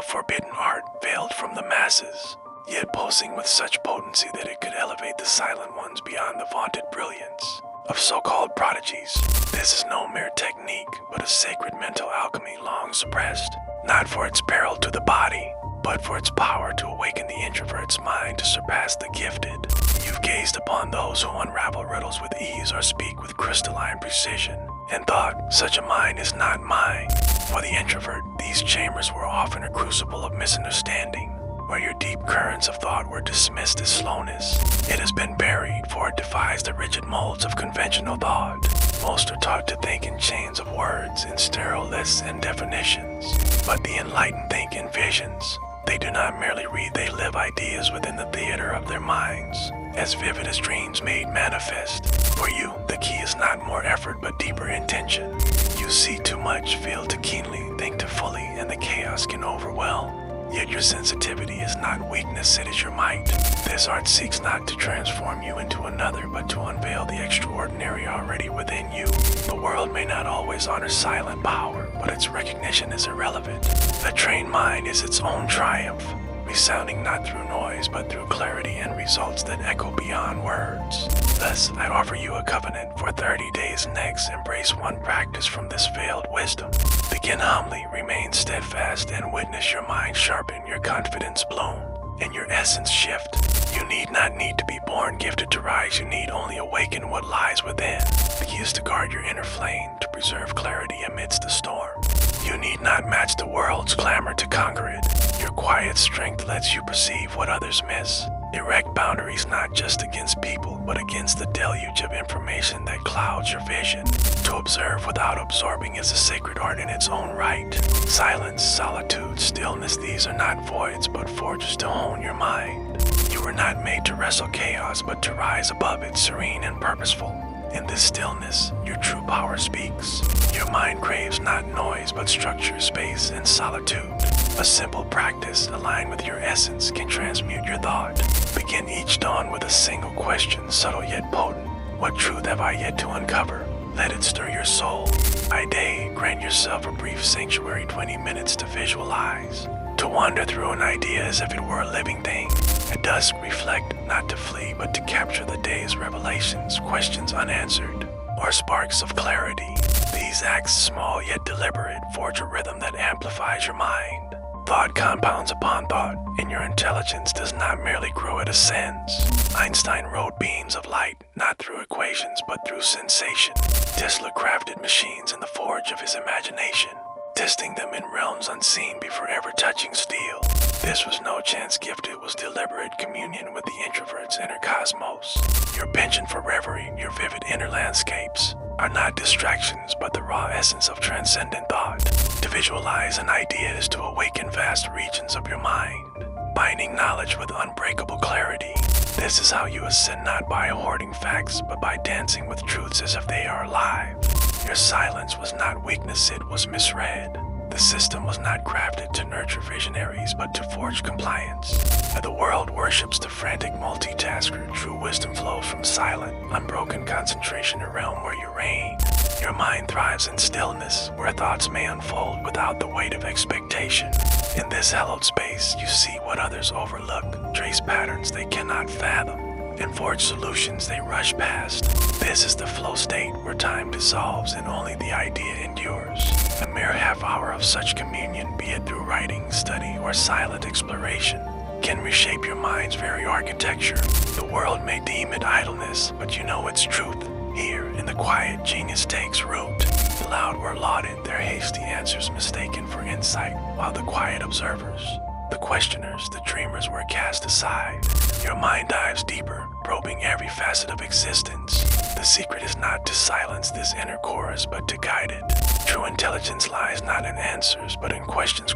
of forbidden art veiled from the masses, yet pulsing with such potency that it could elevate the silent ones beyond the vaunted brilliance of so-called prodigies. This is no mere technique, but a sacred mental alchemy long suppressed, not for its peril to the body, but for its power to awaken the introvert's mind to surpass the gifted. You've gazed upon those who unravel riddles with ease or speak with crystalline precision, and thought, such a mind is not mine. For the introvert, these chambers were often a crucible of misunderstanding, where your deep currents of thought were dismissed as slowness. It has been buried, for it defies the rigid molds of conventional thought. Most are taught to think in chains of words, in sterile lists and definitions. But the enlightened think in visions. They do not merely read, they live ideas within the theater of their minds, as vivid as dreams made manifest. For you, the key is not more effort but deeper intention. You see too much, feel too keenly, think too fully, and the chaos can overwhelm. Yet your sensitivity is not weakness, it is your might. This art seeks not to transform you into another, but to unveil the extraordinary already within you. The world may not always honor silent power, but its recognition is irrelevant. A trained mind is its own triumph, resounding not through noise, but through clarity and results that echo beyond words. Thus, I offer you a covenant for 30 days next. Embrace one practice from this veiled wisdom. Begin humbly, remain steadfast, and witness your mind sharpen, your confidence bloom, and your essence shift. You need not to be born gifted to rise, you need only awaken what lies within. The key is to guard your inner flame, to preserve clarity amidst the storm. You need not match the world's clamor to conquer it. Your quiet strength lets you perceive what others miss. Erect boundaries not just against people, but against the deluge of information that clouds your vision. To observe without absorbing is a sacred art in its own right. Silence, solitude, stillness, these are not voids, but forges to hone your mind. You were not made to wrestle chaos, but to rise above it, serene and purposeful. In this stillness, your true power speaks. Your mind craves not noise, but structure, space, and solitude. A simple practice aligned with your essence can transmute your thought. Begin each dawn with a single question, subtle yet potent. What truth have I yet to uncover? Let it stir your soul. By day, grant yourself a brief sanctuary, 20 minutes to visualize. To wander through an idea as if it were a living thing. At dusk, reflect, not to flee, but to capture the day's revelations, questions unanswered, or sparks of clarity. These acts, small yet deliberate, forge a rhythm that amplifies your mind. Thought compounds upon thought, and your intelligence does not merely grow, it ascends. Einstein wrote beams of light, not through equations, but through sensation. Tesla crafted machines in the forge of his imagination, testing them in realms unseen before ever touching steel. This was no chance gift, it was deliberate communion with the introvert's inner cosmos. Your penchant for reverie, your vivid inner landscapes, are not distractions, but the raw essence of transcendent thought. To visualize an idea is to awaken vast regions of your mind, binding knowledge with unbreakable clarity. This is how you ascend, not by hoarding facts, but by dancing with truths as if they are alive. Your silence was not weakness, it was misread. The system was not crafted to nurture visionaries, but to forge compliance. The world worships the frantic multitasker. True wisdom flows from silent, unbroken concentration, a realm where you reign. Your mind thrives in stillness, where thoughts may unfold without the weight of expectation. In this hallowed space, you see what others overlook, trace patterns they cannot fathom, and forge solutions they rush past. This is the flow state where time dissolves and only the idea endures. A mere half hour of such communion, be it through writing, study, or silent exploration, can reshape your mind's very architecture. The world may deem it idleness, but you know its truth. Here, in the quiet, genius takes root. The loud were lauded, their hasty answers mistaken for insight, while the quiet observers, the questioners, the dreamers were cast aside. Your mind dives deeper, probing every facet of existence. The secret is not to silence this inner chorus, but to guide it. True intelligence lies not in answers, but in questions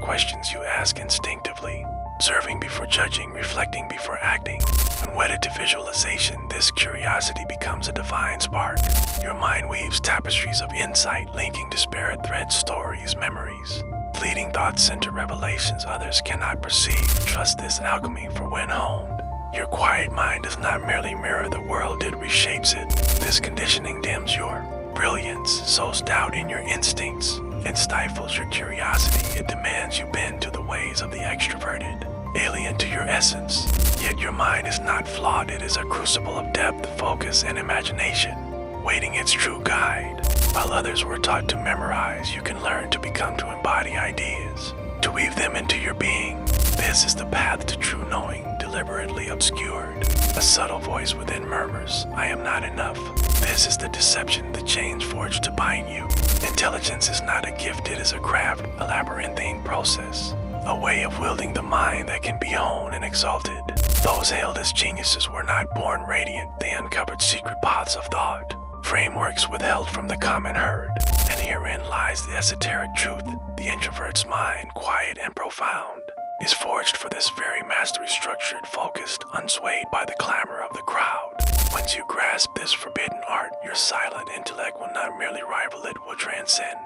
you ask instinctively. Observing before judging, reflecting before acting. When wedded to visualization, this curiosity becomes a divine spark. Your mind weaves tapestries of insight, linking disparate threads, stories, memories. Fleeting thoughts into revelations others cannot perceive. Trust this alchemy, for when honed, your quiet mind does not merely mirror the world, it reshapes it. This conditioning dims your brilliance, sows doubt in your instincts, and stifles your curiosity. It demands you bend to the ways of the extroverted, alien to your essence. Yet your mind is not flawed, it is a crucible of depth, focus, and imagination, waiting its true guide. While others were taught to memorize, you can learn to become to embody ideas, to weave them into your being. This is the path to true knowing, deliberately obscured. A subtle voice within murmurs, I am not enough. This is the deception, the chains forged to bind you. Intelligence is not a gift, it is a craft, a labyrinthine process. A way of wielding the mind that can be honed and exalted. Those hailed as geniuses were not born radiant, they uncovered secret paths of thought, frameworks withheld from the common herd. And herein lies the esoteric truth. The introvert's mind, quiet and profound, is forged for this very mastery, structured, focused, unswayed by the clamor of the crowd. Once you grasp this forbidden art, your silent intellect will not merely rival, it will transcend.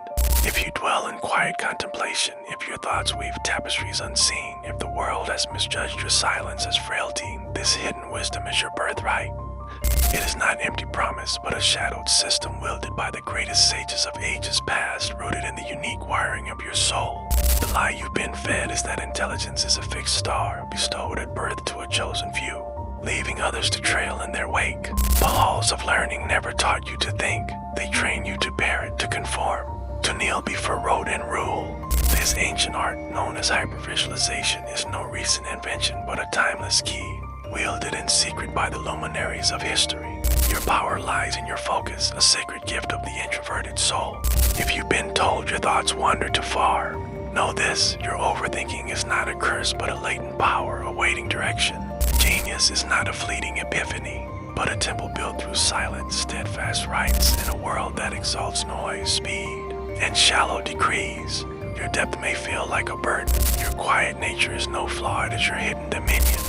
If you dwell in quiet contemplation, if your thoughts weave tapestries unseen, if the world has misjudged your silence as frailty, this hidden wisdom is your birthright. It is not empty promise, but a shadowed system wielded by the greatest sages of ages past, rooted in the unique wiring of your soul. The lie you've been fed is that intelligence is a fixed star, bestowed at birth to a chosen few, leaving others to trail in their wake. The halls of learning never taught you to think. They train you to parent, to conform, to kneel before rote and rule. This ancient art, known as hypervisualization, is no recent invention but a timeless key, wielded in secret by the luminaries of history. Your power lies in your focus, a sacred gift of the introverted soul. If you've been told your thoughts wander too far, know this, your overthinking is not a curse but a latent power awaiting direction. Genius is not a fleeting epiphany, but a temple built through silent, steadfast rites in a world that exalts noise, speed, and shallow decrees. Your depth may feel like a burden. Your quiet nature is no flaw, it is your hidden dominion.